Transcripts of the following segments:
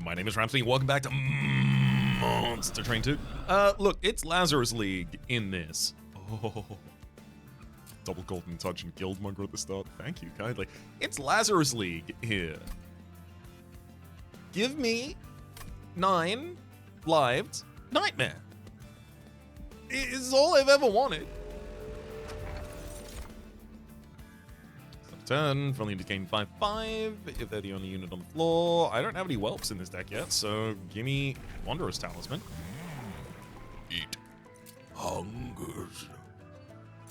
My name is Rhapsody. Welcome back to Monster Train 2. Look, it's Lazarus League in this. Oh, double golden touch and guildmonger at the start. Thank you kindly. It's Lazarus League here. Give me 9 lived nightmare. It is all I've ever wanted. Turn, friendly to gain 5/5 if they're the only unit on the floor. I don't have any whelps in this deck yet, so give me Wanderer's Talisman. Eat hungers.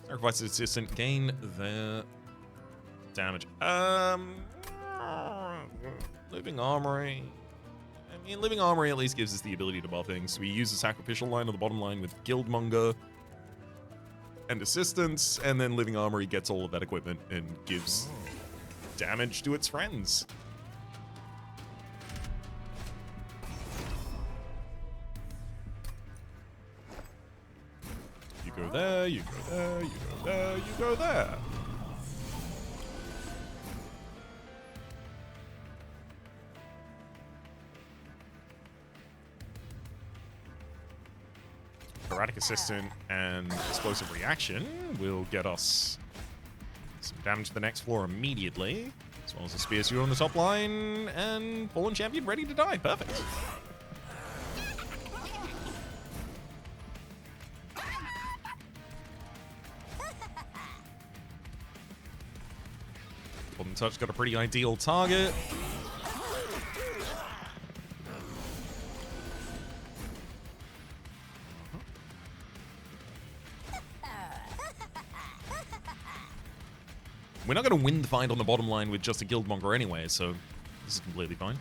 Sacrifice assistant, gain their damage. Living Armory. I mean, Living Armory at least gives us the ability to buff things. We use the sacrificial line on the bottom line with Guildmonger and assistance, and then Living Armory gets all of that equipment and gives damage to its friends. You go there, you go there, you go there, you go there. Erratic Assistant and Explosive Reaction will get us some damage to the next floor immediately, as well as a Spear Suit on the top line, and Fallen Champion ready to die. Perfect. Golden Touch got a pretty ideal target. We're not going to win the fight on the bottom line with just a Guildmonger anyway, so this is completely fine.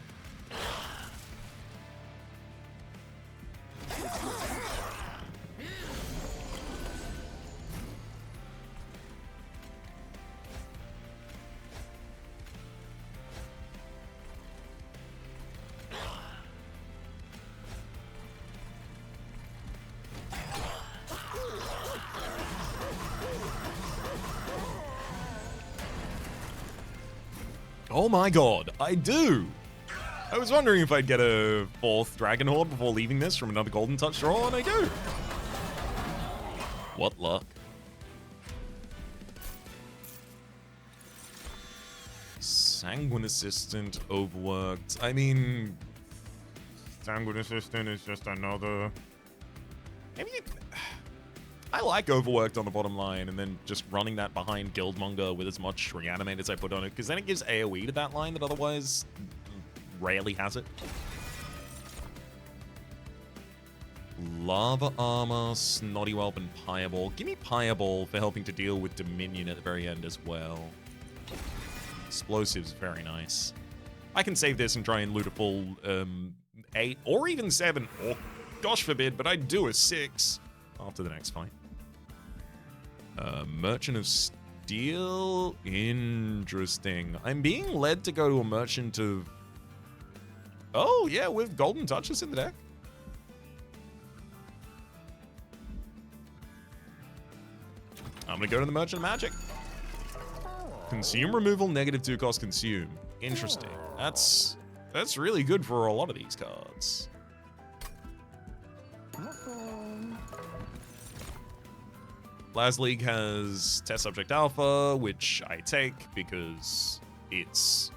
Oh my god, I do! I was wondering if I'd get a 4th Dragon Horde before leaving this from another Golden Touch draw, and I do! What luck. Sanguine Assistant overworked. I mean, Sanguine Assistant is just another... I mean, I like overworked on the bottom line and then just running that behind Guildmonger with as much reanimate as I put on it, because then it gives AoE to that line that otherwise rarely has it. Lava Armor, Snotty Whelp, and Pireball. Give me Pireball for helping to deal with Dominion at the very end as well. Explosives, very nice. I can save this and try and loot a full 8 or even 7, or gosh forbid, but I'd do a 6 after the next fight. Merchant of Steel? Interesting. I'm being led to go to a Merchant of... Oh, yeah, with Golden Touches in the deck. I'm gonna go to the Merchant of Magic. Consume removal, -2 cost consume. Interesting. That's really good for a lot of these cards. Laz League has Test Subject Alpha, which I take because it's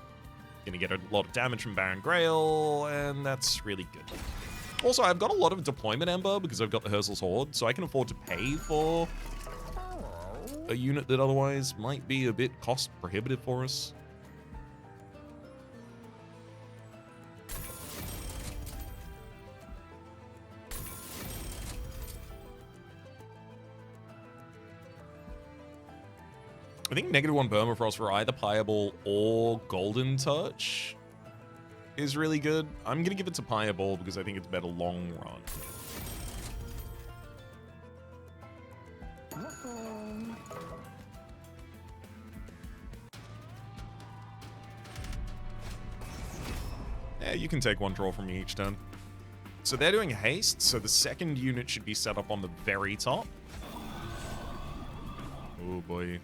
going to get a lot of damage from Baron Grail, and that's really good. Also, I've got a lot of Deployment Ember because I've got the Herzl's Horde, so I can afford to pay for a unit that otherwise might be a bit cost prohibitive for us. I think -1 Permafrost for either Pireball or Golden Touch is really good. I'm going to give it to Pireball because I think it's better long run. Yeah, you can take 1 draw from me each turn. So they're doing haste, so the second unit should be set up on the very top. Oh boy.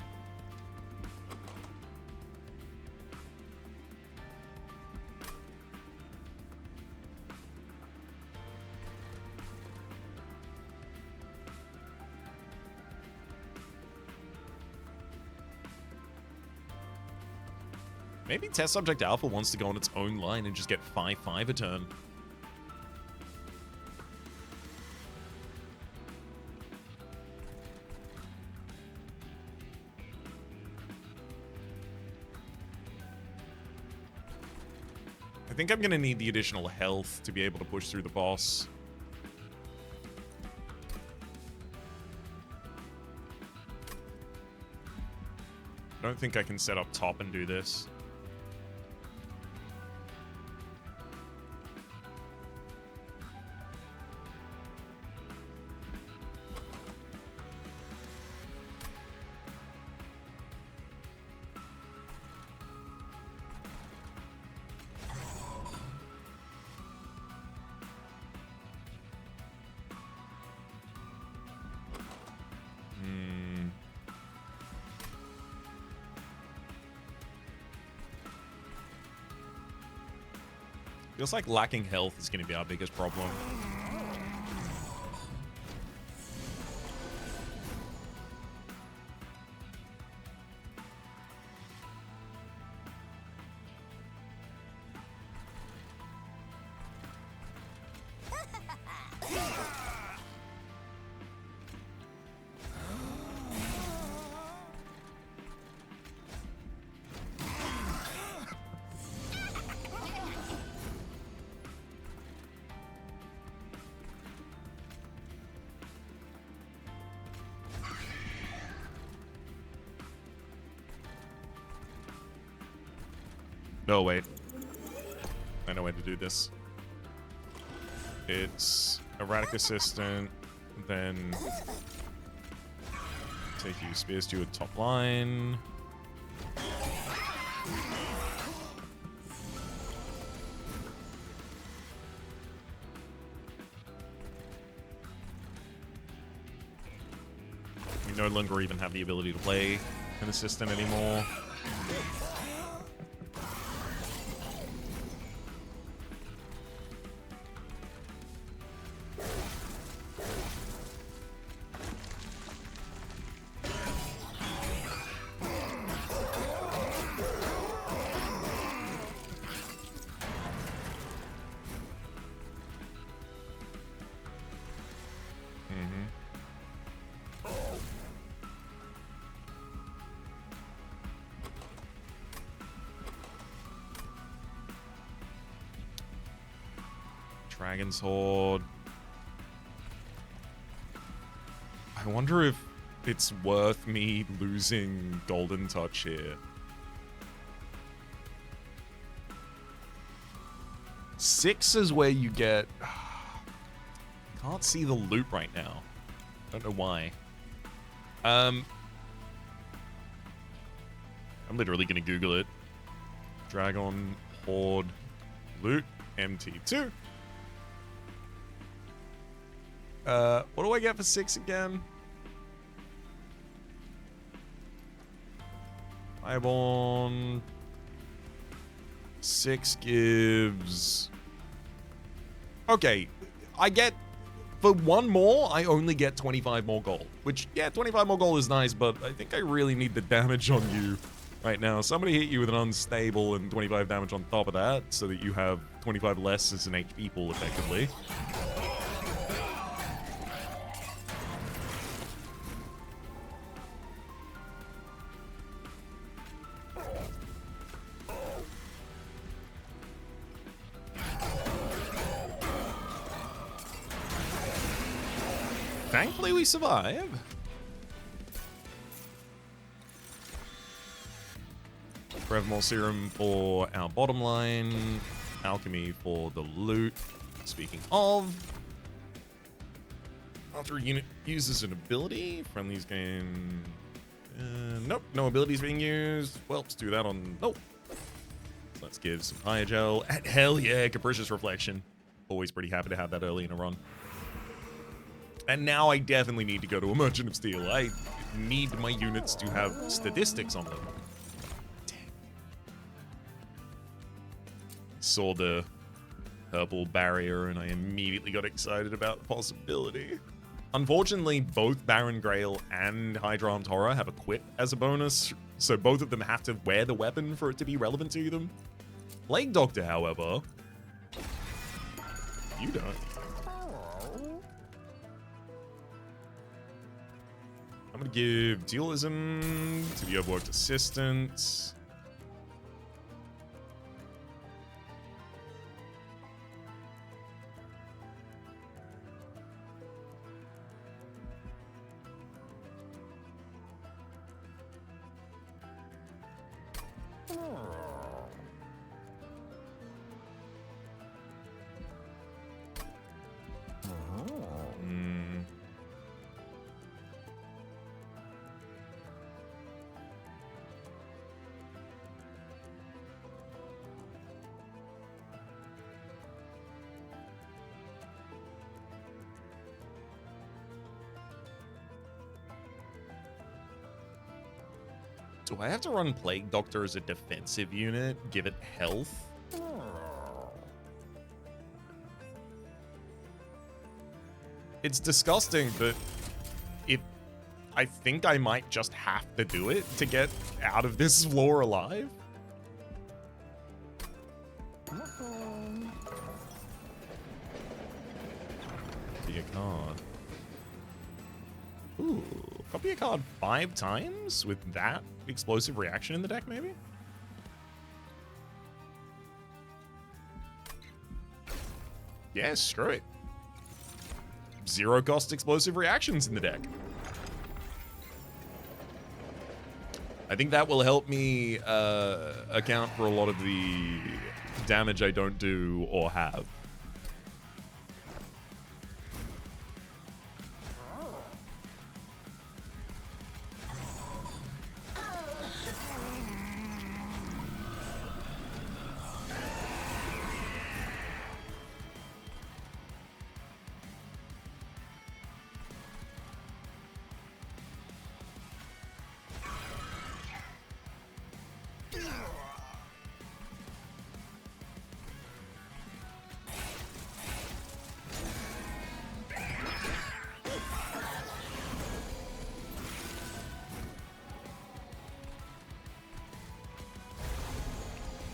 Maybe Test Subject Alpha wants to go on its own line and just get 5/5 a turn. I think I'm going to need the additional health to be able to push through the boss. I don't think I can set up top and do this. Feels like lacking health is going to be our biggest problem. No, wait. I know when to do this. It's Erratic Assistant, then take you Spears to a top line. We no longer even have the ability to play an assistant anymore. Dragon's Horde. I wonder if it's worth me losing Golden Touch here. 6 is where you get... Can't see the loot right now. Don't know why. I'm literally gonna Google it. Dragon Horde loot MT2. What do I get for 6 again? Highborn. 6 gives... Okay, I get... For 1 more, I only get 25 more gold. Which, yeah, 25 more gold is nice, but I think I really need the damage on you right now. Somebody hit you with an unstable and 25 damage on top of that, so that you have 25 less as an HP pool, effectively. Thankfully, we survive. Forevermore Serum for our bottom line. Alchemy for the loot. Speaking of, after a unit uses an ability, friendlies gain... nope, no abilities being used. Well, let's do that on... Nope. So let's give some Higher Gel. And hell yeah, Capricious Reflection. Always pretty happy to have that early in a run. And now I definitely need to go to a Merchant of Steel. I need my units to have statistics on them. Dang. Saw the purple barrier and I immediately got excited about the possibility. Unfortunately, both Baron Grail and Hydra Armed Horror have Equip as a bonus, so both of them have to wear the weapon for it to be relevant to them. Plague Doctor, however, you don't. I'm gonna give Dualism to the Overworked Assistant. Do I have to run Plague Doctor as a defensive unit? Give it health? It's disgusting, but I think I might just have to do it to get out of this floor alive. Be a card. Ooh, copy a card 5 times with that explosive reaction in the deck, maybe? Yeah, screw it. 0 cost explosive reactions in the deck. I think that will help me account for a lot of the damage I don't do or have.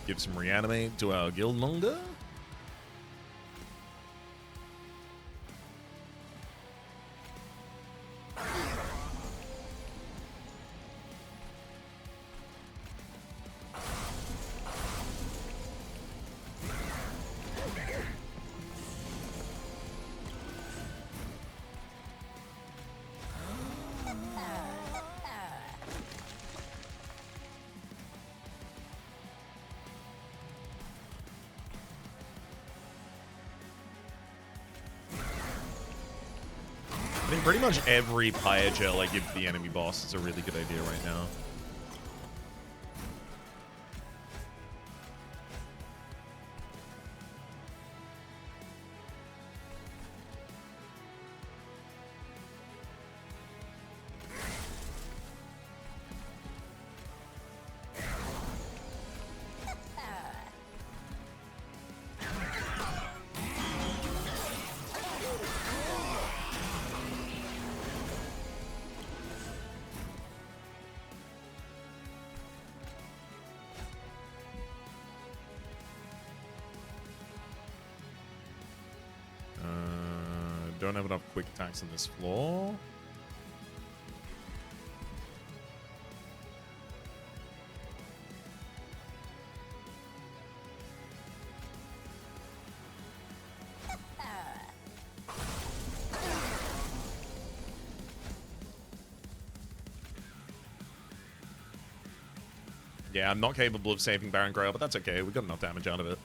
Give some reanimate to our Guildmonger. I think pretty much every Pyre Gel I give to the enemy boss is a really good idea right now. Don't have enough quick attacks on this floor. Yeah, I'm not capable of saving Baron Grail, but that's okay. We got enough damage out of it.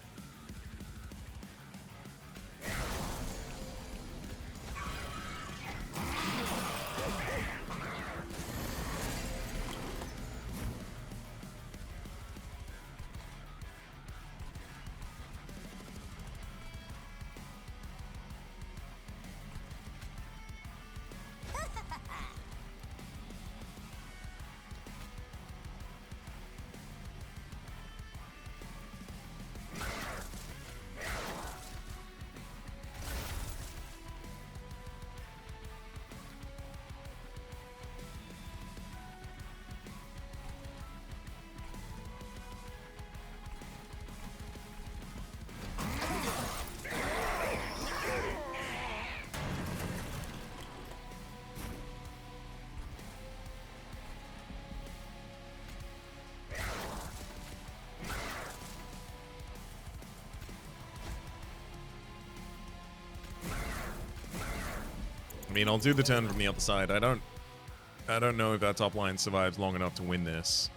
I mean, I'll do the turn from the other side. I don't know if our top line survives long enough to win this.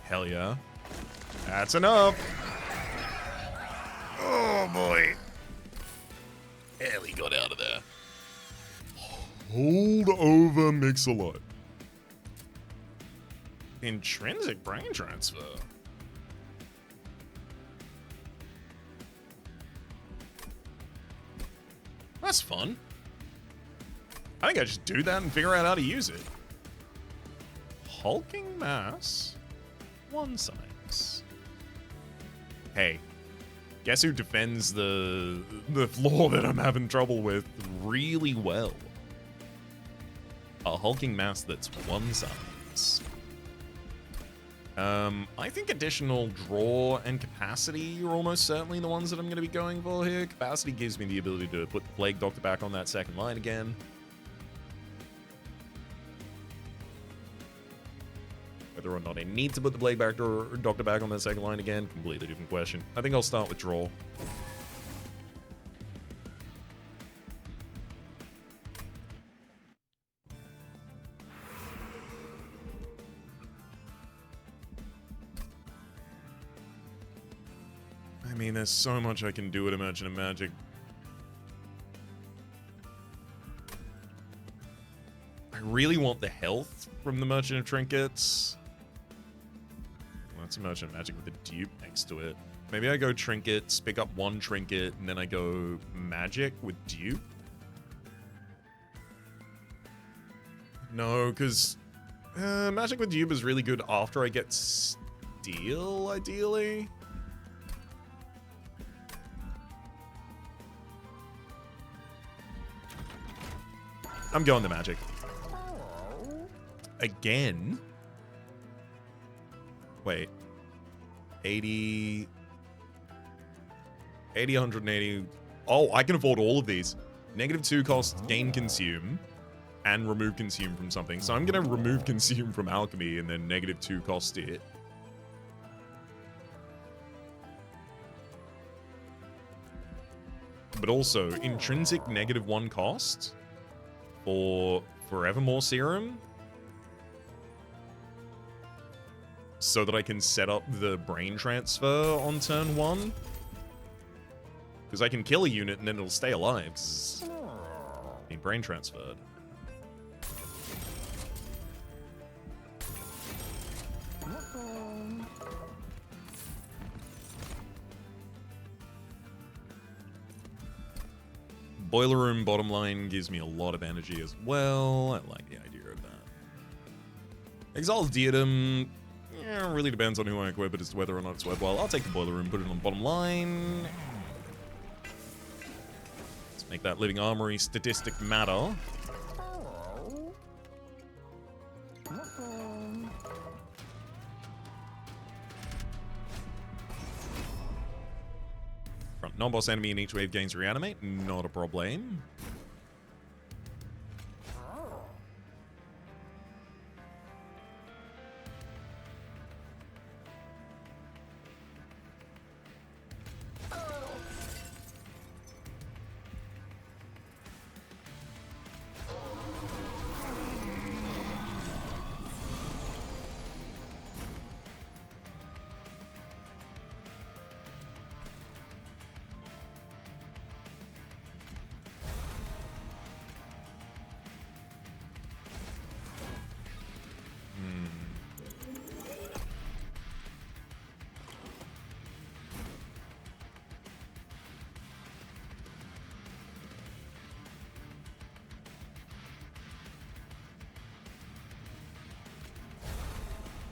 Hell yeah. That's enough. Oh boy. Yeah, we got out of there. Hold over Mix-a-Lot. Intrinsic brain transfer. That's fun. I think I just do that and figure out how to use it. Hulking mass. One size. Hey, guess who defends the floor that I'm having trouble with really well? A hulking mass that's one size. I think additional draw and capacity are almost certainly the ones that I'm going to be going for here. Capacity gives me the ability to put the Plague Doctor back on that second line again. Whether or not I need to put the Plague Doctor back on that second line again, completely different question. I think I'll start with draw. I mean, there's so much I can do with a Merchant of Magic. I really want the health from the Merchant of Trinkets. Well, that's a Merchant of Magic with a dupe next to it. Maybe I go Trinkets, pick up one Trinket, and then I go Magic with dupe. No, because Magic with dupe is really good after I get Steel, ideally. I'm going to Magic. Again? Wait. 80... 80, 180... Oh, I can afford all of these. -2 cost gain consume and remove consume from something. So I'm going to remove consume from alchemy and then -2 cost it. But also, intrinsic -1 cost for Forevermore Serum, so that I can set up the brain transfer on turn 1. Because I can kill a unit and then it'll stay alive, because it's being brain transferred. Boiler Room bottom line gives me a lot of energy as well. I like the idea of that. Exalted Diadem, yeah, really depends on who I equip it as to whether or not it's worthwhile. I'll take the Boiler Room, put it on bottom line. Let's make that Living Armory statistic matter. Non-boss enemy in each wave gains reanimate. Not a problem.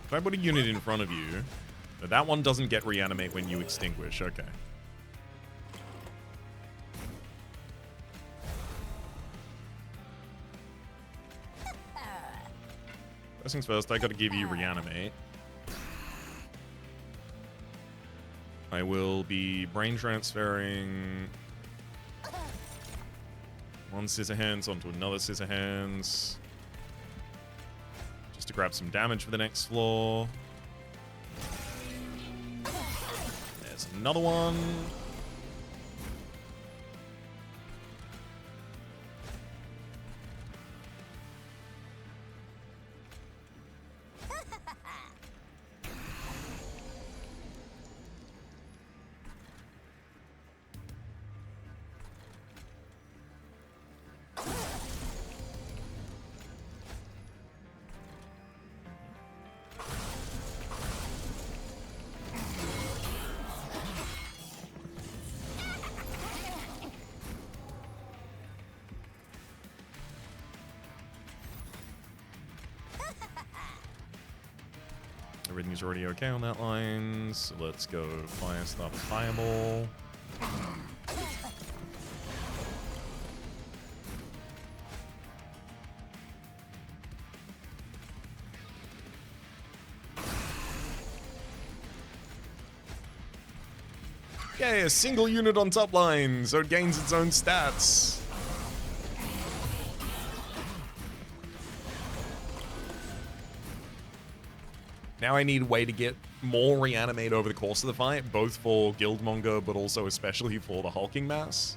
If I put a unit in front of you, that one doesn't get reanimate when you extinguish. Okay. First things first, I gotta give you reanimate. I will be brain transferring One scissor hands onto another scissor hands. Just to grab some damage for the next floor. There's another one. Everything's already okay on that line, so let's go fire stuff, fireball. Okay, a single unit on top line, so it gains its own stats. Now I need a way to get more reanimate over the course of the fight, both for Guildmonger, but also especially for the hulking mass.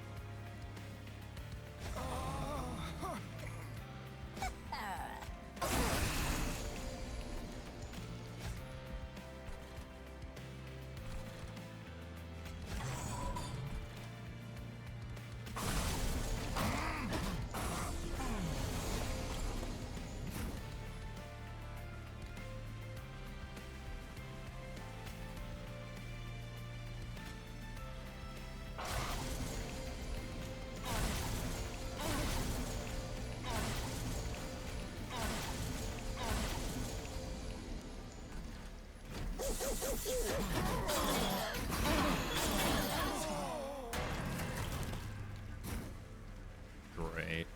Great.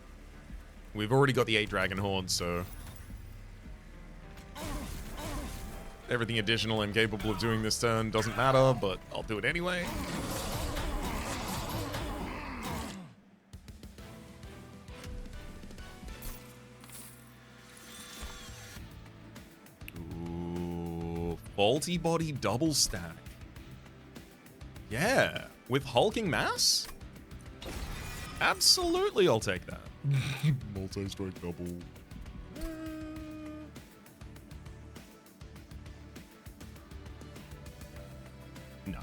We've already got the 8 Dragon Hordes, so everything additional I'm capable of doing this turn doesn't matter, but I'll do it anyway. Ooh, faulty body double stack. Yeah, with hulking mass? Absolutely, I'll take that. Multi-strike double. No.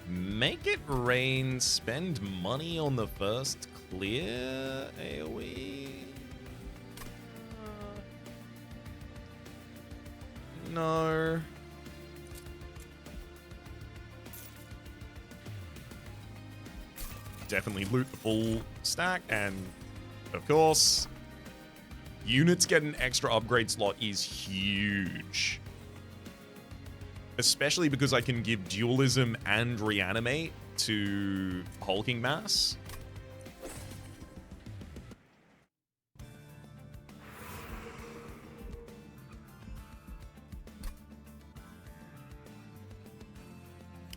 Make it rain, spend money on the first clear AoE. No. Definitely loot the full stack, and of course, units get an extra upgrade slot is huge. Especially because I can give dualism and reanimate to hulking mass.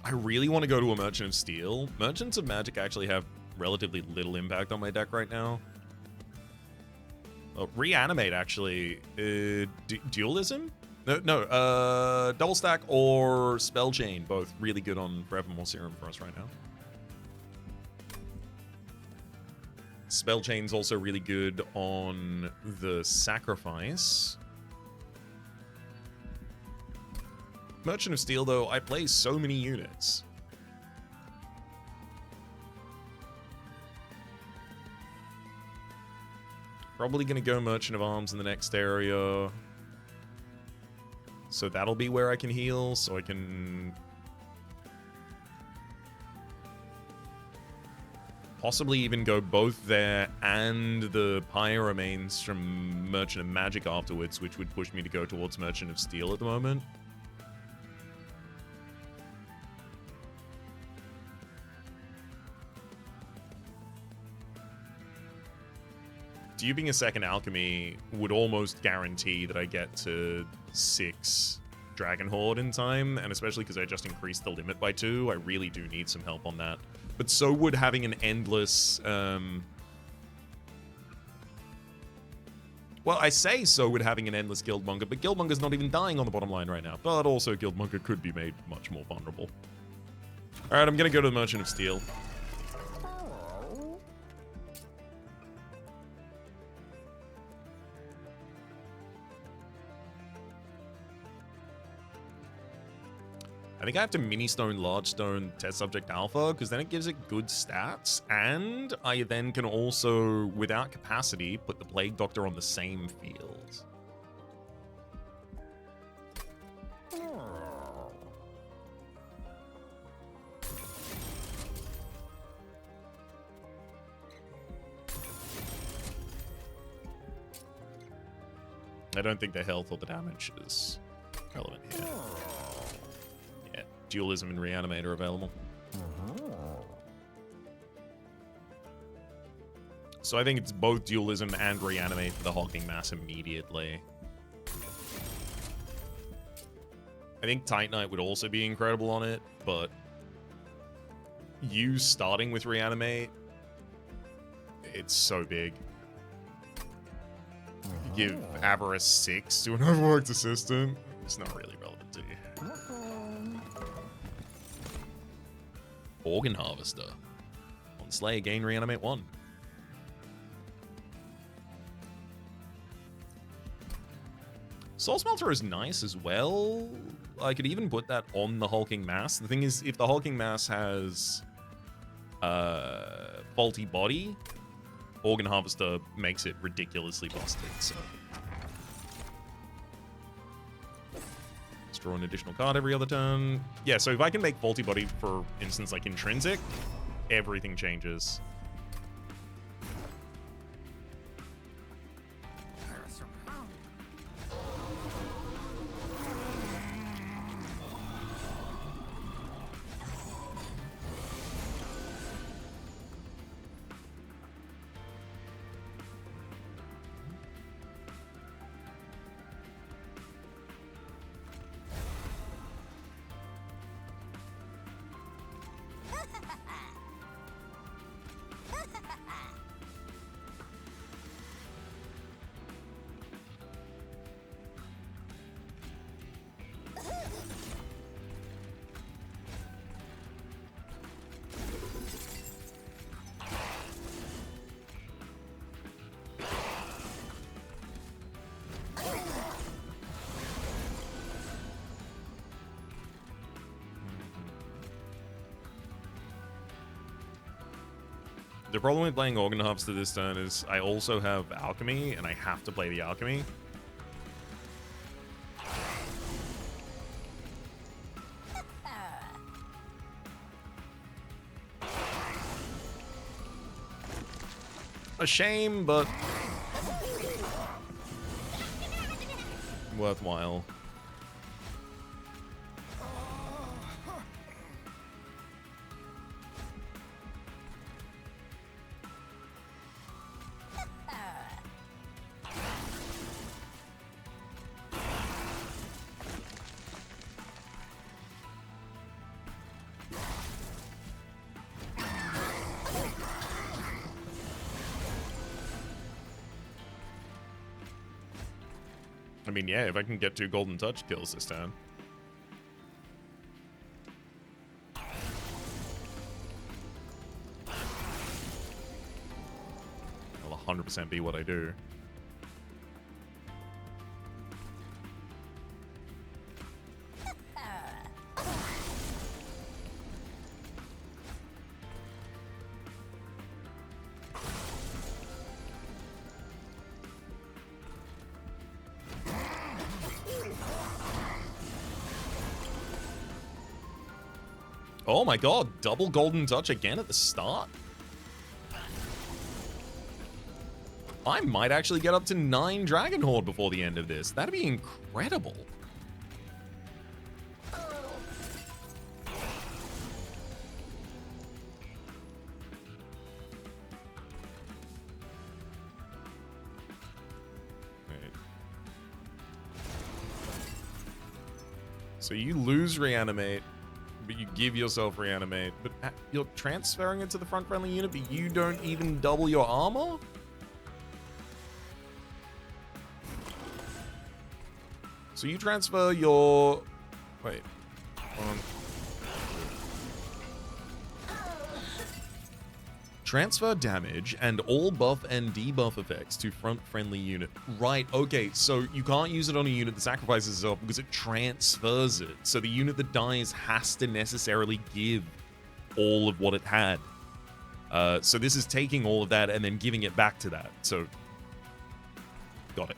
I really want to go to a Merchant of Steel. Merchants of Magic actually have relatively little impact on my deck right now. Oh, reanimate, actually. Dualism? No, Double Stack or Spell Chain. Both really good on Forevermore Serum for us right now. Spell Chain's also really good on the Sacrifice. Merchant of Steel, though, I play so many units. Probably going to go Merchant of Arms in the next area. So that'll be where I can heal, so I can possibly even go both there and the Pyramanes from Merchant of Magic afterwards, which would push me to go towards Merchant of Steel at the moment. Duping a second alchemy would almost guarantee that I get to 6 Dragon Horde in time, and especially because I just increased the limit by 2, I really do need some help on that. But so would having an endless... Well, I say so would having an endless Guildmonger, but Guildmonger's not even dying on the bottom line right now. But also, Guildmonger could be made much more vulnerable. Alright, I'm gonna go to the Merchant of Steel. I think I have to mini stone, large stone, test subject alpha, because then it gives it good stats, and I then can also, without capacity, put the Plague Doctor on the same field. I don't think the health or the damage is relevant here. Dualism and Reanimate are available. So I think it's both Dualism and Reanimate for the Hulking Mass immediately. I think Titanite would also be incredible on it, but you starting with Reanimate, it's so big. You give Avarice 6 to an overworked assistant, it's not really relevant to you. Organ Harvester. On Slayer, gain Reanimate 1. Soul Smelter is nice as well. I could even put that on the Hulking Mass. The thing is, if the Hulking Mass has faulty body, Organ Harvester makes it ridiculously busted, so... Draw an additional card every other turn. Yeah, so if I can make faulty body, for instance, like intrinsic, everything changes. The problem with playing Organ Harvester this turn is I also have Alchemy, and I have to play the Alchemy. A shame, but worthwhile. I mean, yeah, if I can get 2 Golden Touch kills this turn. I'll 100% be what I do. Oh my god, double Golden Touch again at the start? I might actually get up to 9 Dragon Horde before the end of this. That'd be incredible. So you lose reanimate, but you give yourself reanimate. But you're transferring it to the front friendly unit, but you don't even double your armor? So you transfer your... Wait. Hold on. Transfer damage and all buff and debuff effects to front friendly unit. Right, okay, so you can't use it on a unit that sacrifices itself because it transfers it. So the unit that dies has to necessarily give all of what it had. So this is taking all of that and then giving it back to that. So, got it.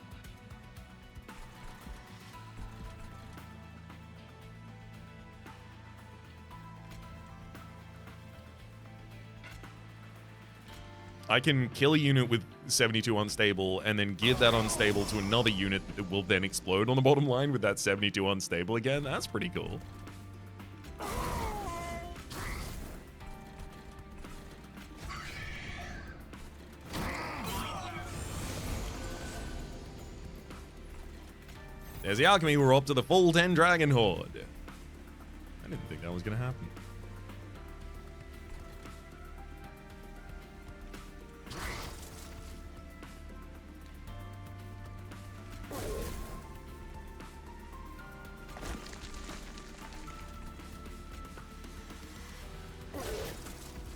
I can kill a unit with 72 unstable and then give that unstable to another unit that will then explode on the bottom line with that 72 unstable again. That's pretty cool. There's the alchemy. We're up to the full 10 dragon horde. I didn't think that was going to happen.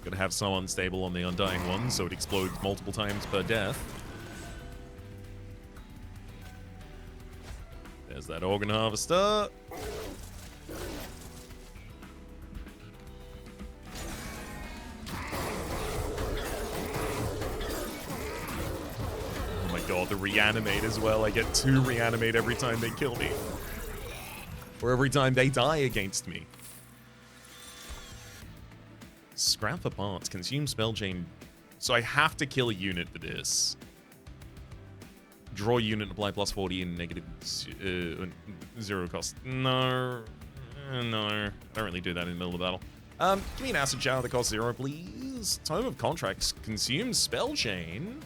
Gonna have some unstable on the Undying one, so it explodes multiple times per death. There's that Organ Harvester. Oh my god, the reanimate as well. I get 2 reanimate every time they kill me. Or every time they die against me. Scrap for parts, consume spell chain. So I have to kill a unit for this. Draw a unit, apply plus 40 and negative 0 cost. No. No. Don't really do that in the middle of the battle. Give me an acid shower that costs 0, please. Tome of Contracts, consume spell chain.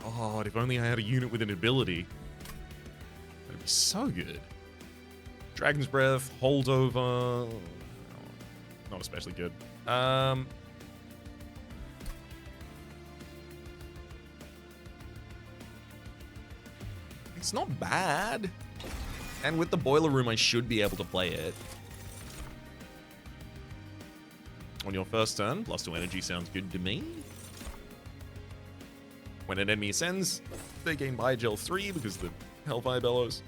God, if only I had a unit with an ability. That'd be so good. Dragon's Breath, Holdover. Not especially good. It's not bad. And with the boiler room, I should be able to play it. On your first turn, plus 2 energy sounds good to me. When an enemy ascends, they gain Biogel 3 because of the Hellfire Bellows.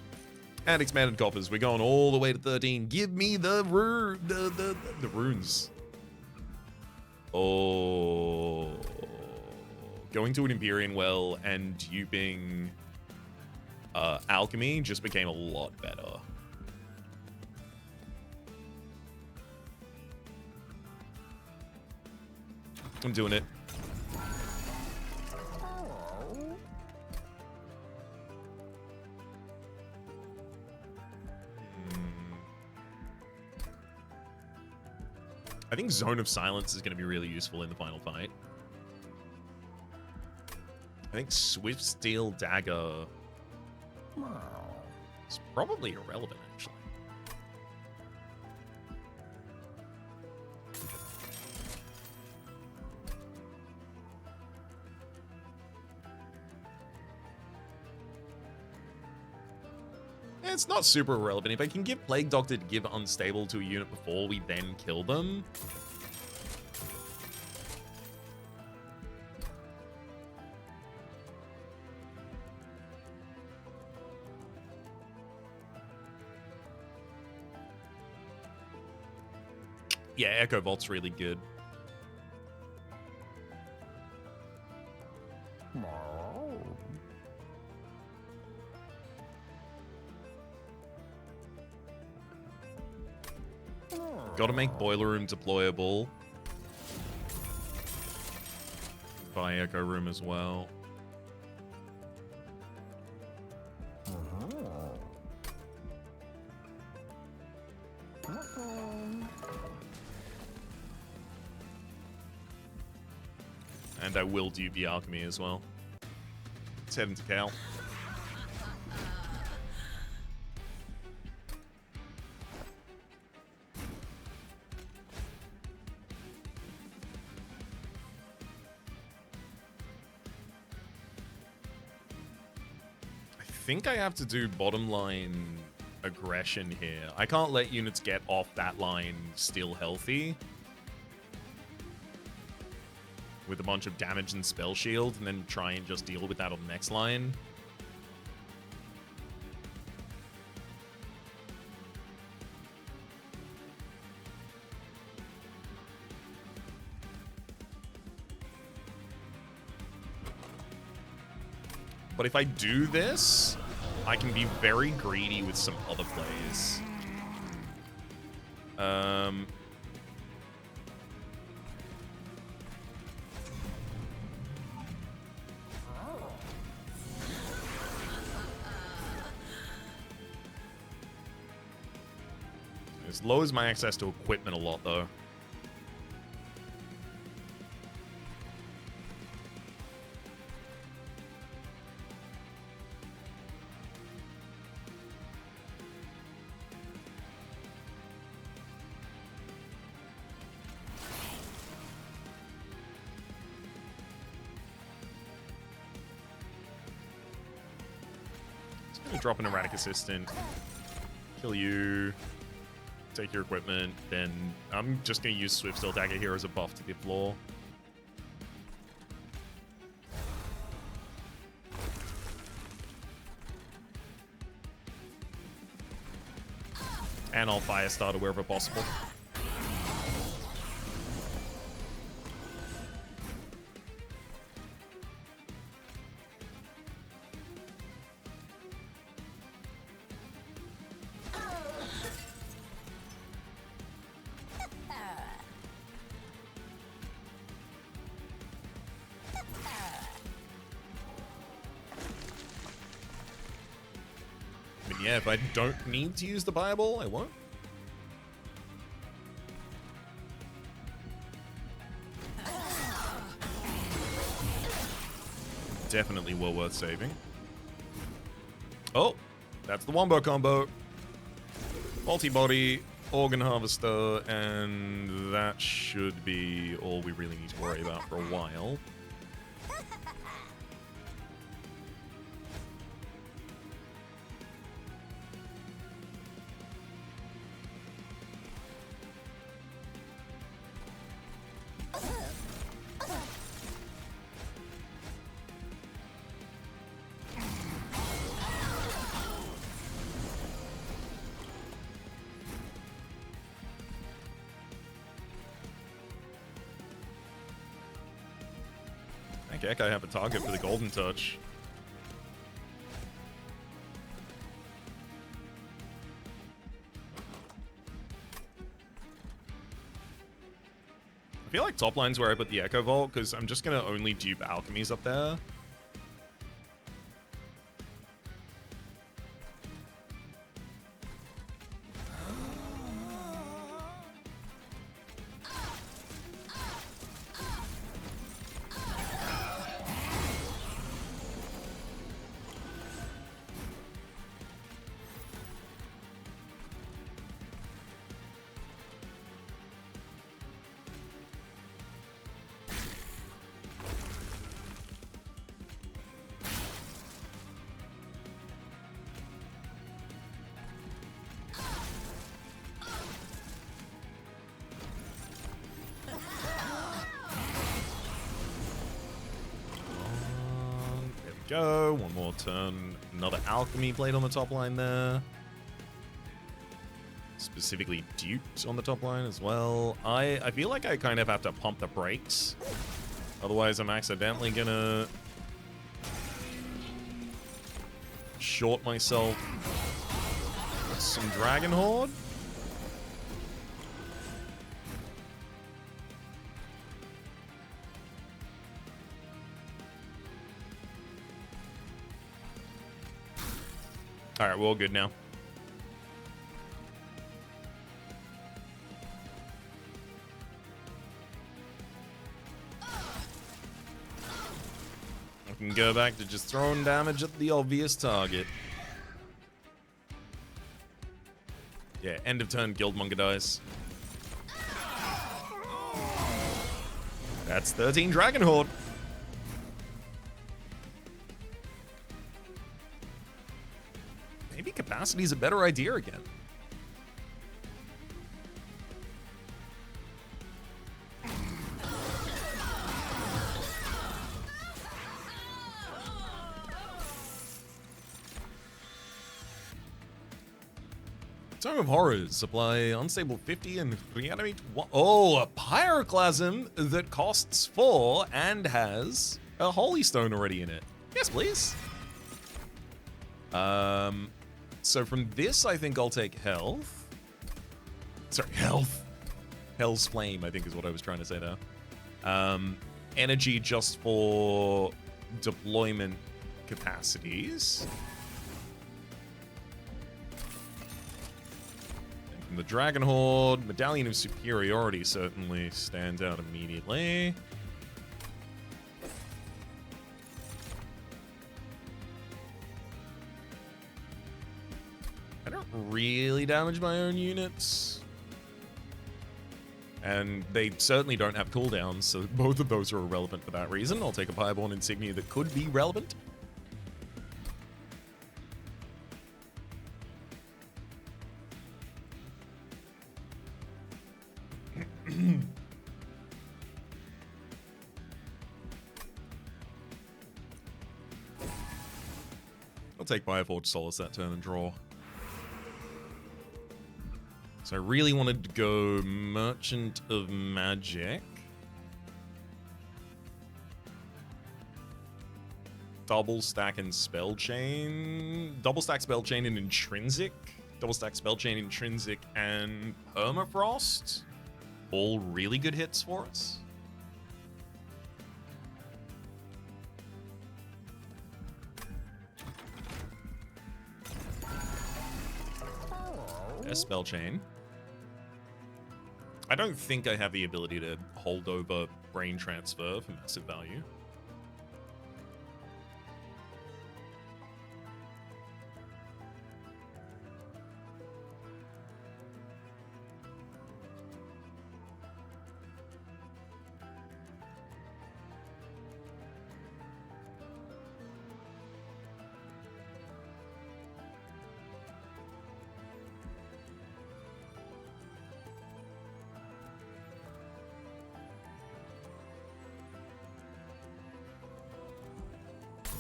And expanded coffers. We're going all the way to 13. Give me the runes. Oh, going to an Empyrean well and duping alchemy just became a lot better. I'm doing it. I think Zone of Silence is going to be really useful in the final fight. I think Swift Steel Dagger is probably irrelevant, actually. It's not super irrelevant. If I can give Plague Doctor to give Unstable to a unit before we then kill them. Yeah, Echo Vault's really good. Gotta make Boiler Room deployable. Buy Echo Room as well. And I will dupe the Alchemy as well. Let's head into Cal. think I have to do bottom line aggression here. I can't let units get off that line still healthy with a bunch of damage and spell shield and then try and just deal with that on the next line. But if I do this, I can be very greedy with some other plays. This lowers my access to equipment a lot, though. Drop an erratic assistant, kill you, take your equipment, then I'm just going to use Swift Steel Dagger here as a buff to the floor. And I'll Firestarter wherever possible. Yeah, if I don't need to use the Bible, I won't. Definitely well worth saving. Oh, that's the Wombo combo. Multi-body, Organ Harvester, and that should be all we really need to worry about for a while. Heck, I have a target for the Golden Touch. I feel like top line's where I put the Echo Vault, because I'm just going to only dupe alchemies up there. Go. One more turn. Another Alchemy Blade on the top line there. Specifically duped on the top line as well. I feel like I kind of have to pump the brakes. Otherwise, I'm accidentally gonna short myself with some Dragon Horde. Alright, we're all good now. I can go back to just throwing damage at the obvious target. Yeah, end of turn, Guildmonger dies. That's 13 Dragon Horde. capacity is a better idea again. Tome of Horrors, supply unstable 50 and reanimate 1. Oh, a Pyroclasm that costs 4 and has a Holy Stone already in it. Yes, please. So from this, I think I'll take health. Sorry, health. Hell's Flame, I think is what I was trying to say there. Energy just for deployment capacities. And the Dragon Horde, Medallion of Superiority certainly stands out immediately. I don't really damage my own units. And they certainly don't have cooldowns, so both of those are irrelevant for that reason. I'll take a Pireborn Insignia that could be relevant. I'll take Fireforge Solace that turn and draw. So I really wanted to go Merchant of Magic. Double stack and Spell Chain. Double stack Spell Chain and Intrinsic. Double stack Spell Chain, Intrinsic, and Permafrost. All really good hits for us. Spell Chain. I don't think I have the ability to hold over Brain Transfer for massive value.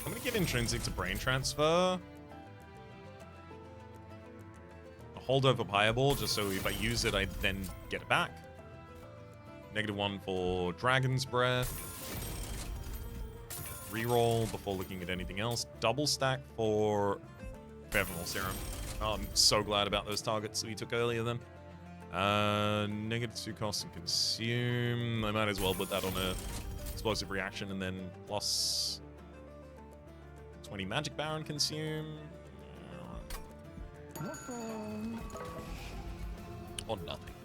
I'm gonna give Intrinsic to Brain Transfer. A holdover Fireball, just so if I use it, I then get it back. -1 for Dragon's Breath. Reroll before looking at anything else. Double stack for Fevermore Serum. Oh, I'm so glad about those targets that we took earlier then. -2 cost and consume. I might as well put that on a explosive reaction and then plus 20 Magic Baron consume. Or nothing.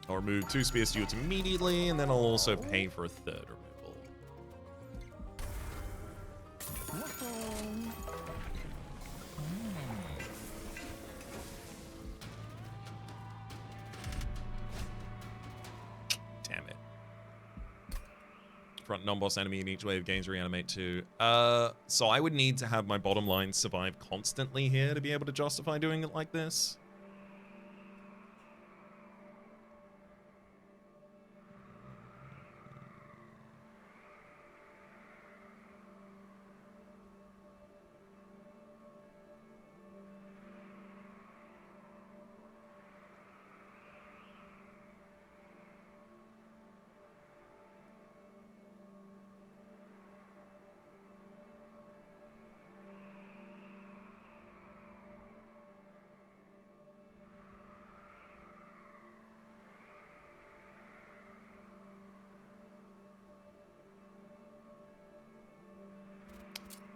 I'll remove 2 Spear Stewards immediately, and then I'll also pay for a 3rd removal. Damn it. Front non-boss enemy in each wave gains reanimate 2. So I would need to have my bottom line survive constantly here to be able to justify doing it like this.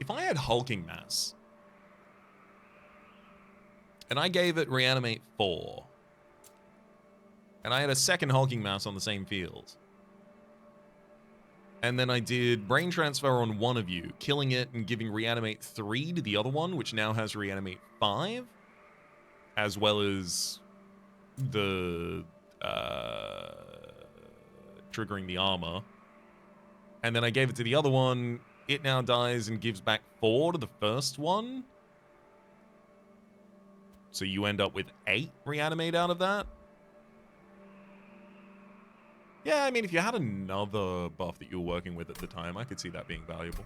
If I had Hulking Mass, and I gave it Reanimate 4, and I had a second Hulking Mass on the same field, and then I did Brain Transfer on one of you, killing it and giving Reanimate 3 to the other one, which now has Reanimate 5, as well as the triggering the armor. And then I gave it to the other one. It now dies and gives back 4 to the first one. So you end up with 8 reanimate out of that. Yeah, I mean, if you had another buff that you were working with at the time, I could see that being valuable.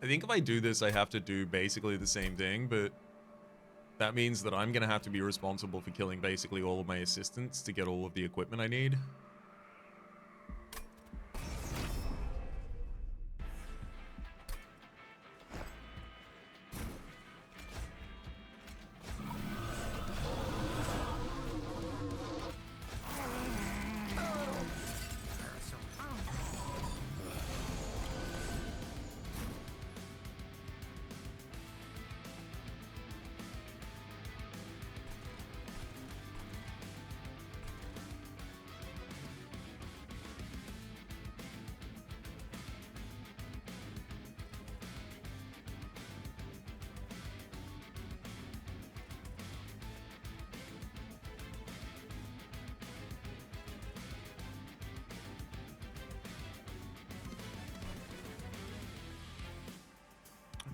I think if I do this, I have to do basically the same thing, but that means that I'm going to have to be responsible for killing basically all of my assistants to get all of the equipment I need.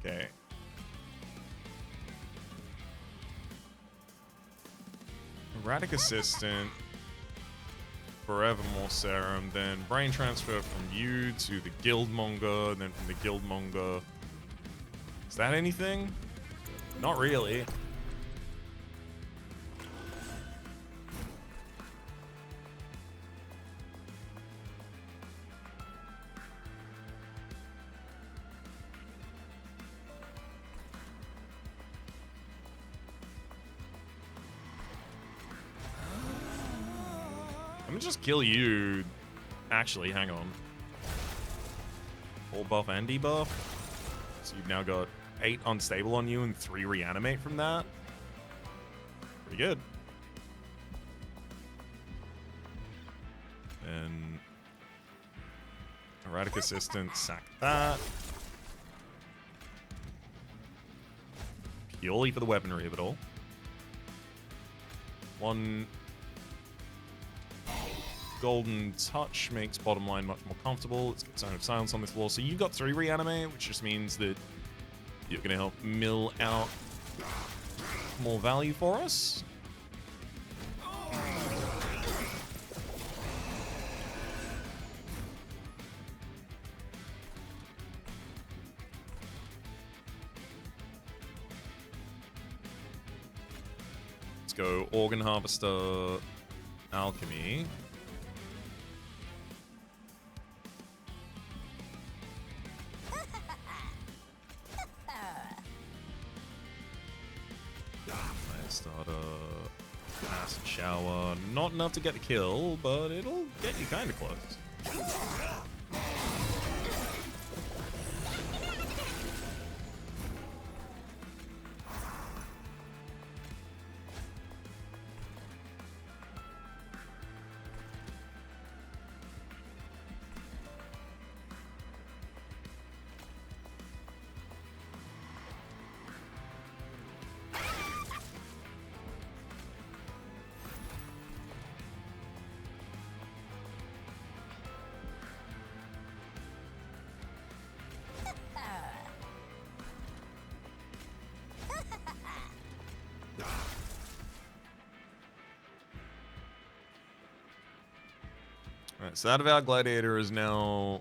Okay. Erratic Assistant, Forevermore Serum, then Brain Transfer from you to the Guildmonger, then from the Guildmonger. Is that anything? Not really. Let me just kill you. Actually, hang on. Full buff and debuff. So you've now got 8 unstable on you and 3 reanimate from that. Pretty good. And Erratic Assistant, sack that. Purely for the weaponry of it all. 1 Golden Touch makes bottom line much more comfortable. Let's get Sign of Silence on this floor. So you've got 3 reanimate, which just means that you're going to help mill out more value for us. Let's go Organ Harvester, Alchemy. Starter, Acid Shower. Not enough to get the kill, but it'll get you kind of close. Alright, so that of our Gladiator is now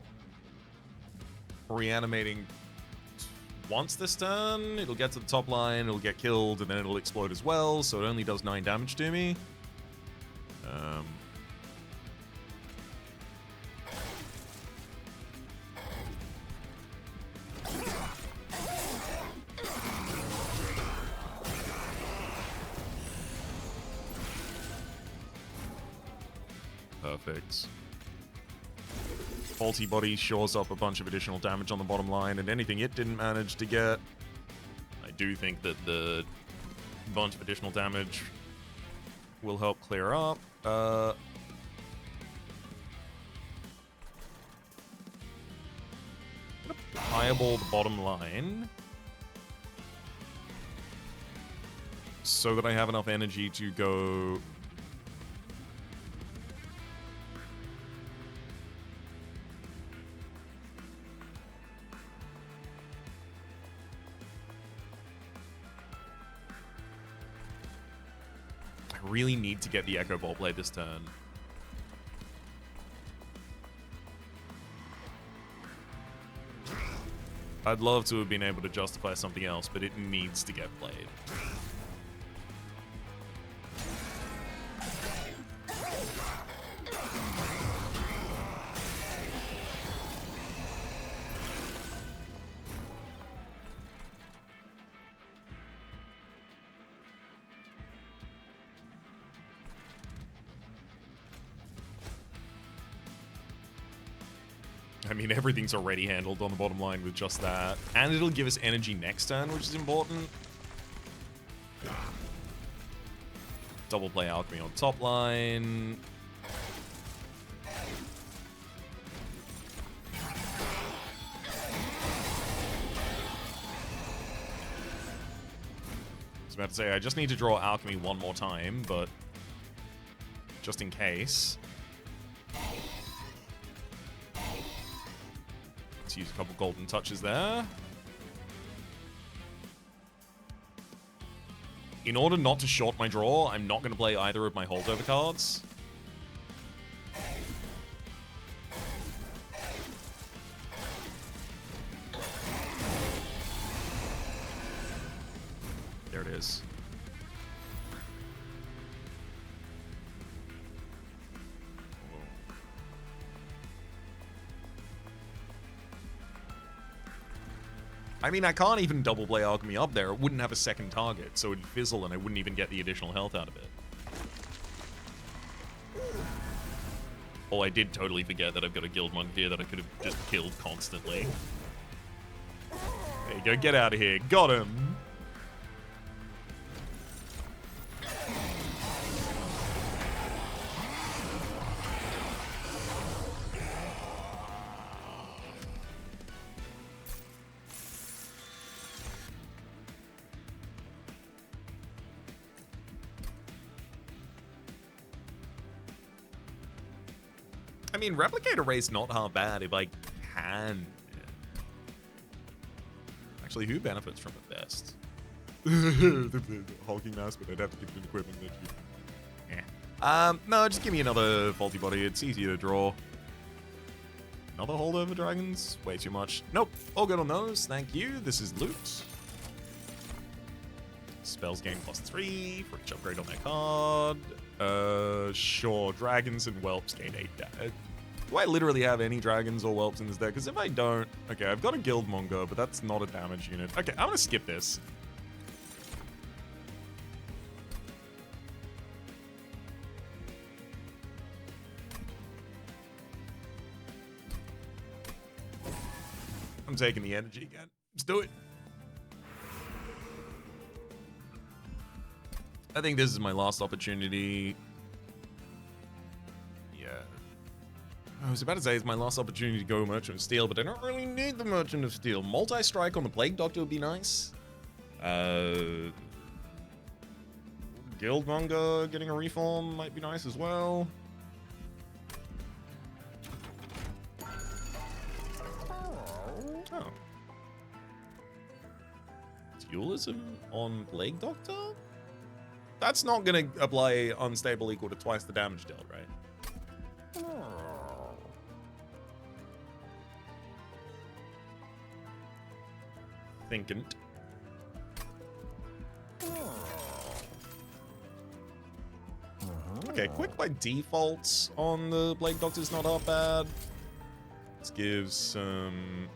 reanimating once this turn. It'll get to the top line, it'll get killed, and then it'll explode as well, so it only does 9 damage to me. Perfect. Faulty Body shores up a bunch of additional damage on the bottom line, and anything it didn't manage to get, I do think that the bunch of additional damage will help clear up. fireball the bottom line so that I have enough energy to go... I really need to get the Echo Ball Blade this turn. I'd love to have been able to justify something else, but it needs to get played. I mean, everything's already handled on the bottom line with just that. And it'll give us energy next turn, which is important. Double play Alchemy on top line. I was about to say, I just need to draw Alchemy one more time, but just in case. Let's use a couple golden touches there. In order not to short my draw, I'm not going to play either of my holdover cards. There it is. I mean, I can't even double play Alchemy up there. It wouldn't have a second target, so it'd fizzle and I wouldn't even get the additional health out of it. Oh, I did totally forget that I've got a Guildmonk here that I could have just killed constantly. There you go, get out of here. Got him! I mean, Replicator Ray's not half bad if I can. Actually, who benefits from it best? the hulking mass, but I'd have to give it an equipment that you... No, just give me another faulty body. It's easier to draw. Another holdover dragons? Way too much. Nope. All good on those. Thank you. This is loot. Spells gain +3 for each upgrade on their card. Sure. Dragons and whelps gain 8 damage. Do I literally have any dragons or whelps in this deck? Because if I don't... Okay, I've got a Guildmonger, but that's not a damage unit. Okay, I'm going to skip this. I'm taking the energy again. Let's do it. I think this is my last opportunity. Yeah. I was about to say it's my last opportunity to go Merchant of Steel, but I don't really need the Merchant of Steel. Multi-strike on the Plague Doctor would be nice. Guildmonger getting a reform might be nice as well. Oh. Dualism on Plague Doctor? That's not going to apply unstable equal to twice the damage dealt, right? Thinking. Okay, quick by default on the Plague Doctor's not half bad. Let's give some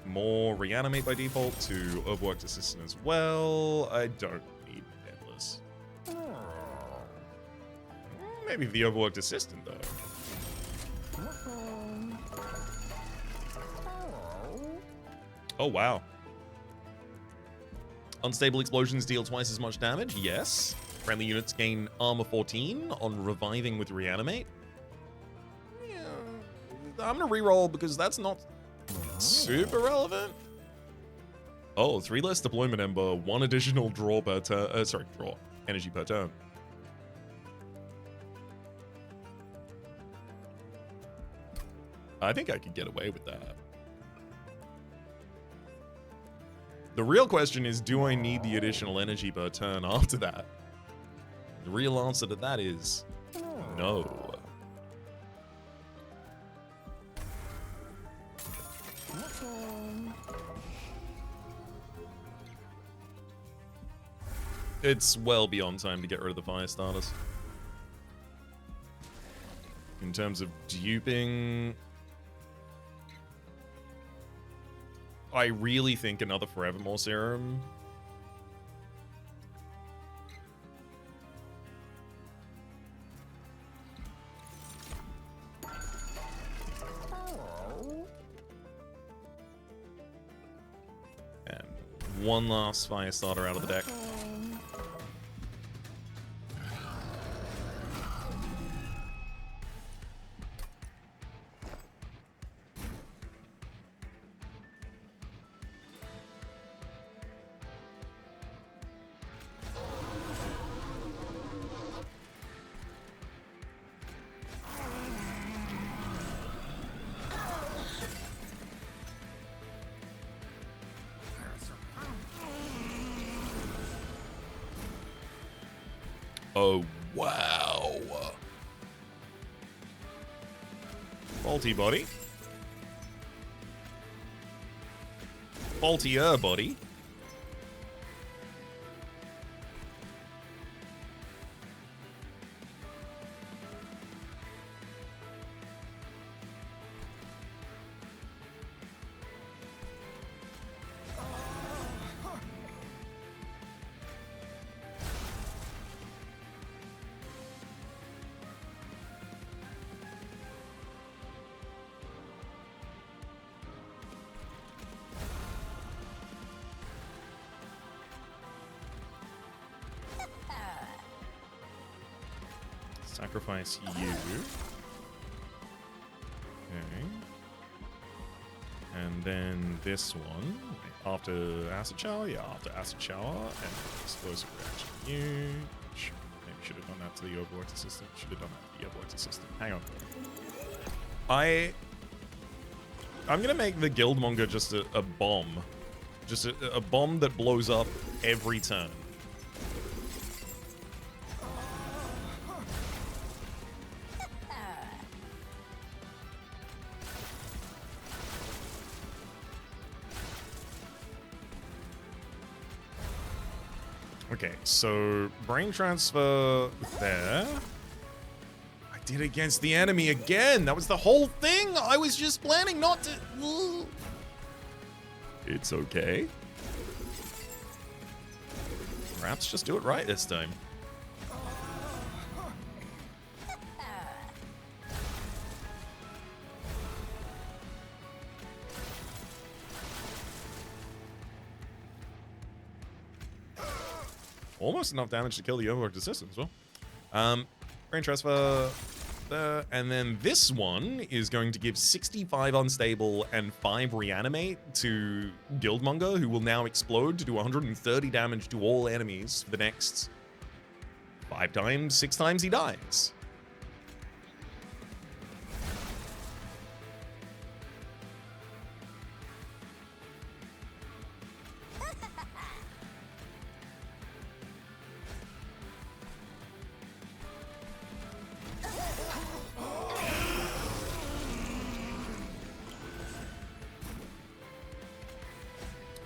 more reanimate by default to Overworked Assistant as well. I don't need Endless. Maybe the Overworked Assistant, though. Oh, wow. Unstable explosions deal twice as much damage. Yes. Friendly units gain armor 14 on reviving with reanimate. Yeah. I'm going to reroll because that's not super relevant. Oh, 3 less deployment ember, 1 additional draw per turn. Draw energy per turn. I think I could get away with that. The real question is, do I need the additional energy per turn after that? The real answer to that is no. It's well beyond time to get rid of the fire starters. In terms of duping, I really think another Forevermore serum. And one last fire starter out of the deck. Oh, wow. Faulty body. Faultier body. Sacrifice you. Okay. And then this one. After Acid Shower? Yeah, after Acid Shower. And Explosive Reaction you. Maybe should have done that to the Overworked Assistant. Should have done that to the Overworked Assistant. Hang on. I'm gonna make the Guildmonger just a bomb. Just a bomb that blows up every turn. Okay, so brain transfer there. I did against the enemy again. That was the whole thing. I was just planning not to. It's okay. Perhaps just do it right this time. Almost enough damage to kill the Overworked Assistant as well. Brain transfer there. And then this one is going to give 65 unstable and 5 reanimate to Guildmonger, who will now explode to do 130 damage to all enemies for the next 5 times, 6 times he dies.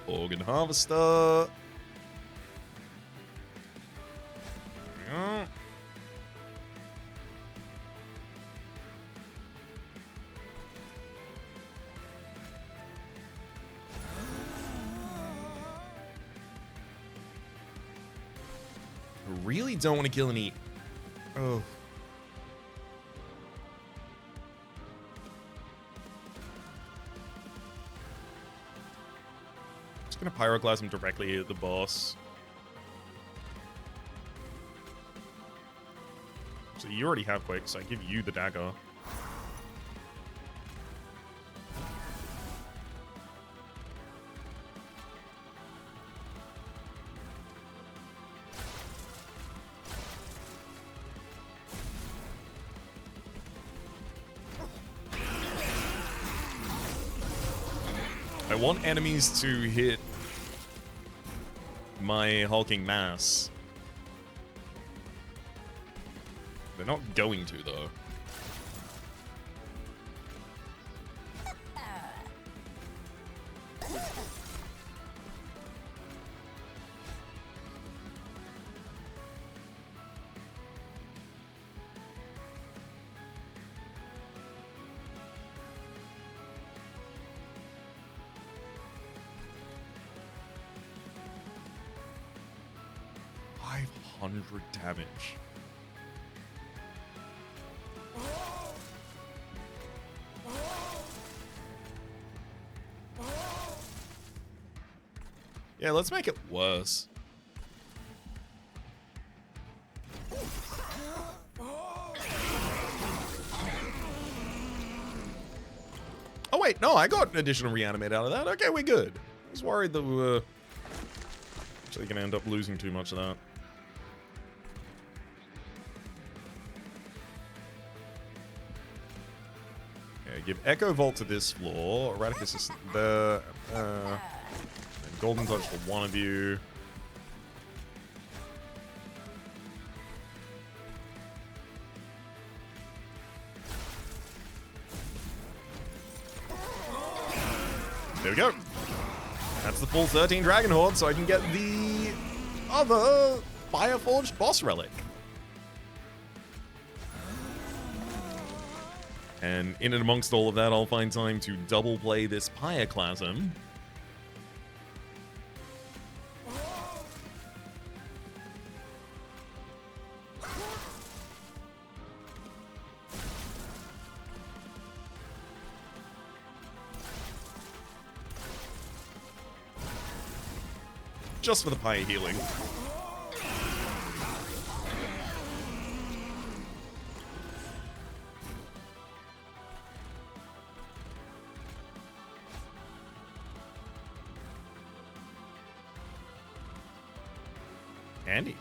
Organ Harvester. Yeah. I really don't want to kill any. Oh. Gonna pyroclasm directly at the boss. So you already have Quake, so I give you the dagger. want enemies to hit my hulking mass. They're not going to, though. Damage. Yeah, let's make it worse. Oh wait, no, I got an additional reanimate out of that. Okay, we're good. I was worried that we were actually gonna end up losing too much of that. Give Echo Vault to this floor. Radicus is the Golden Touch for one of you. There we go. That's the full 13 Dragon Horde, so I can get the other Fireforged boss relic. And in and amongst all of that, I'll find time to double play this Pyroclasm. Just for the Pyre healing. Andy.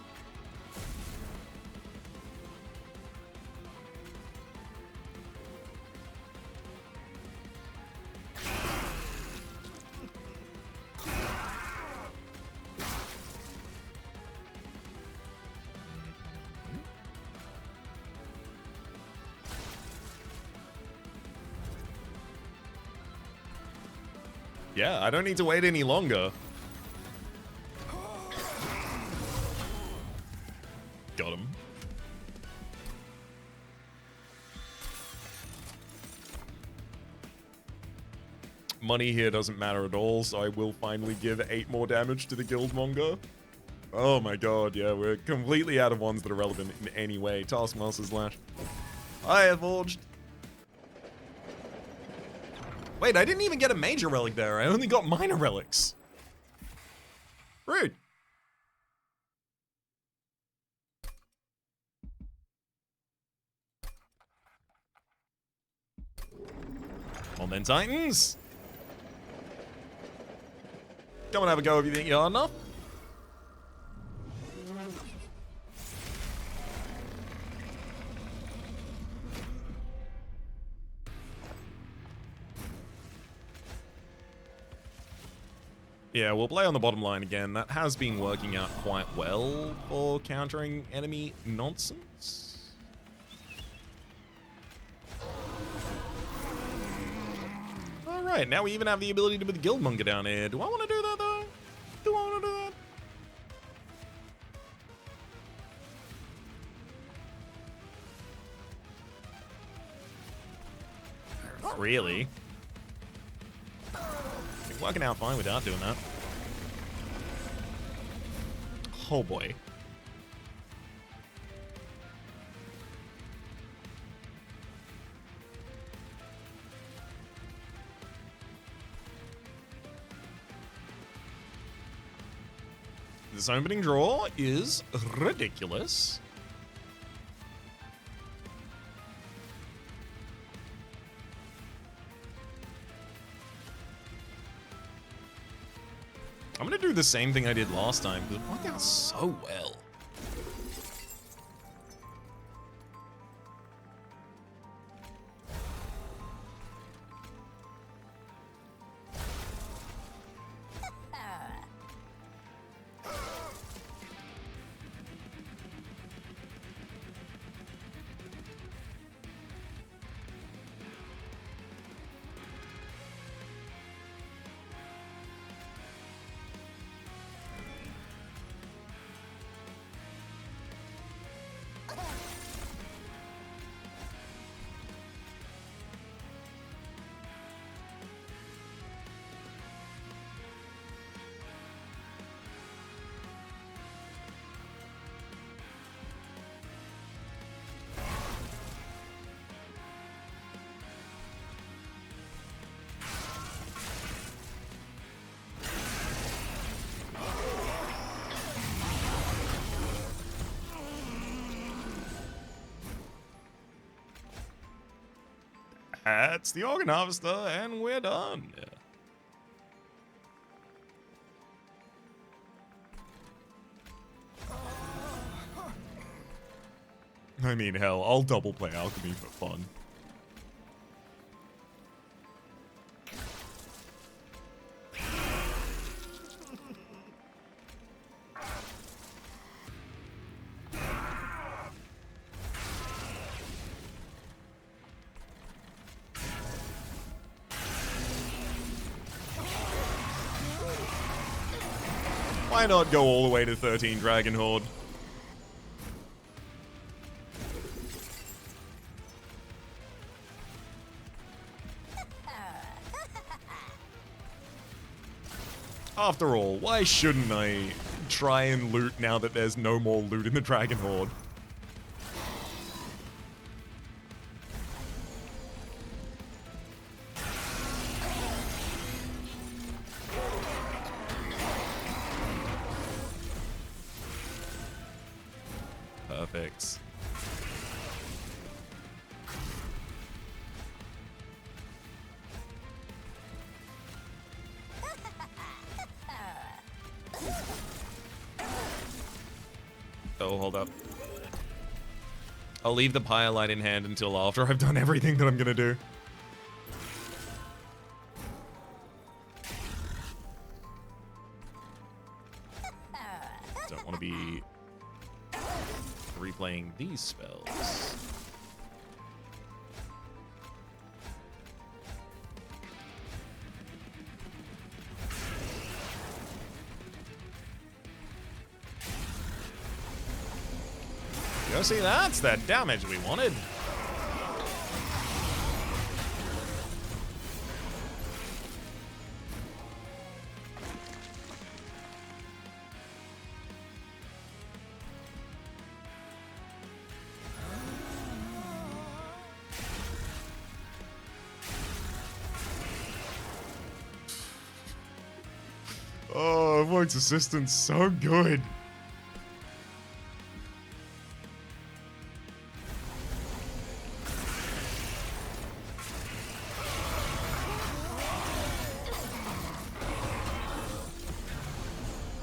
Yeah, I don't need to wait any longer. Got him. Money here doesn't matter at all, so I will finally give 8 more damage to the Guildmonger. Oh my god, yeah, we're completely out of ones that are relevant in any way. Taskmaster's Lash. Fireforged. Wait, I didn't even get a major relic there. I only got minor relics. Rude. Come on then, Titans. Come and have a go if you think you're hard enough. Yeah, we'll play on the bottom line again. That has been working out quite well for countering enemy nonsense. Alright, now we even have the ability to put the Guildmonger down here. Do I want to do that, though? Do I want to do that? Not really. It's working out fine without doing that. Oh boy. This opening draw is ridiculous. I'm gonna do the same thing I did last time, because it worked out so well. That's the Organ Harvester, and we're done. I mean, hell, I'll double play Alchemy for fun. Why not go all the way to 13 Dragon Horde? After all, why shouldn't I try and loot now that there's no more loot in the Dragon Horde? Perfect. Oh, hold up. I'll leave the Pyre in hand until after I've done everything that I'm gonna do. Don't want to be replaying these spells. You see, that's that damage we wanted. Oh, voice assistant's so good.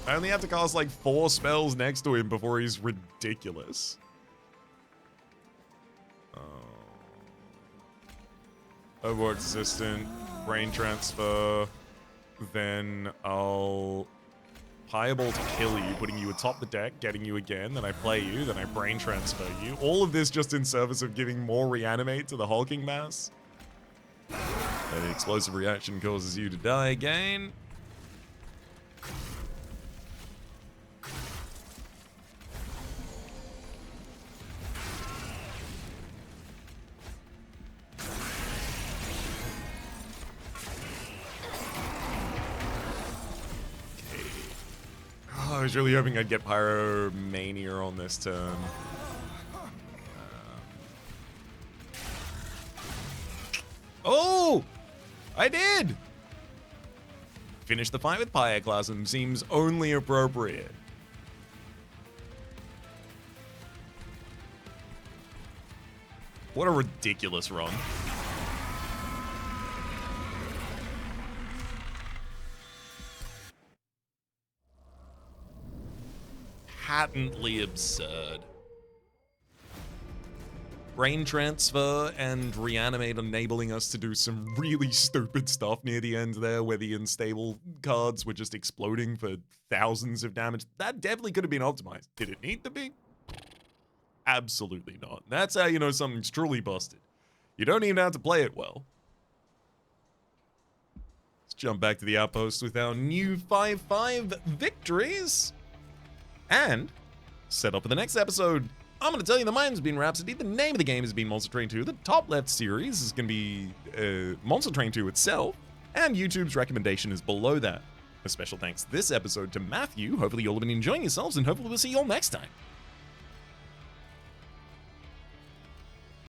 I only have to cast like 4 spells next to him before he's ridiculous. Overworked Assistant, Brain Transfer, then I'll Fireball to kill you, putting you atop the deck, getting you again, then I play you, then I Brain Transfer you. All of this just in service of giving more Reanimate to the hulking mass. And the explosive reaction causes you to die again. I was really hoping I'd get Pyromania on this turn. Oh! I did! Finish the fight with Pyroclasm seems only appropriate. What a ridiculous run. Patently absurd. Brain Transfer and Reanimate enabling us to do some really stupid stuff near the end there, where the unstable cards were just exploding for thousands of damage. That definitely could have been optimized. Did it need to be? Absolutely not. That's how you know something's truly busted. You don't even have to play it well. Let's jump back to the outpost with our new 5-5 victories. And set up for the next episode. I'm going to tell you the mine's been Rhapsody. The name of the game has been Monster Train 2. The top left series is going to be Monster Train 2 itself. And YouTube's recommendation is below that. A special thanks this episode to Matthew. Hopefully you'll have been enjoying yourselves, and hopefully we'll see you all next time.